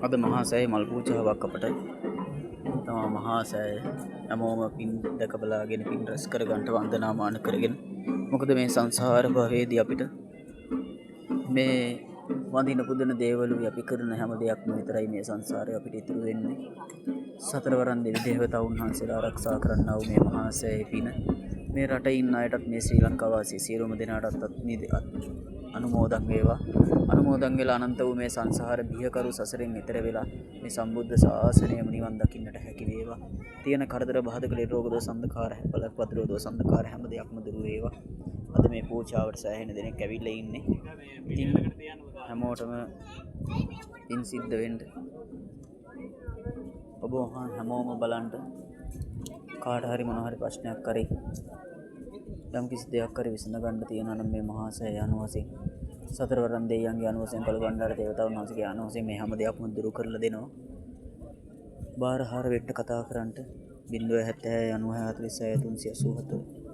අද මහා සෑයේ මල් පූජාවක් අපට තමා මහා සෑය හැමෝම පින් දැක බලාගෙන පින් රැස් කරගන්නට වන්දනාමාන කරගෙන. මොකද මේ සංසාර භවයේදී අපිට මේ වඳින පුදන දේවලුයි අපි කරන හැම දෙයක්ම විතරයි මේ සංසාරේ අපිට ඉතුරු වෙන්නේ. සතරවරන් දෙවි දේවතාවුන් වහන්සේලා ආරක්ෂා කරන්නා වූ මේ මහා සෑයේ පින මේ රටේ ඉන්න අයටත් මේ ශ්‍රී ලංකා වාසී සියලුම දෙනාටත් අනුමෝදන් වේවා. අනුමෝදන් වෙලා අනන්ත වූ මේ සංසාර බියකරු සසරෙන් එතර වෙලා මේ සම්බුද්ධ ශාසනයම නිවන් දකින්නට හැකි වේවා. තියෙන කරදර බාධක රෝග දෝෂ අන්ධකාර බලක් පද්‍රෝ දෝෂ අන්ධකාර හැම දෙයක්ම දුරු වේවා. අද මේ පූජාවට සෑහෙන දෙනෙක් ඇවිල්ලා ඉන්නේ. ඉතින් හැමෝටම පින් සිද්ධ වෙන්න. ඔබ හැමෝම බලන්න කාට හරි මොන හරි ප්‍රශ්නයක් කරේ යම් කිසි දෙයක් කරේ විසඳ ගන්න තියෙනවා නම් මේ මහා සෑය අනුවසින් සතරවරන් දෙවියන්ගේ අනුවසින් කළගණ්ඩාර දේවතාවුන් වහන්සේගේ අනුවසින් මේ හැම දෙයක්ම දුරු කරලා දෙනවා. බාරහාර වෙන්න කතා කරන්නට 070 96 46 387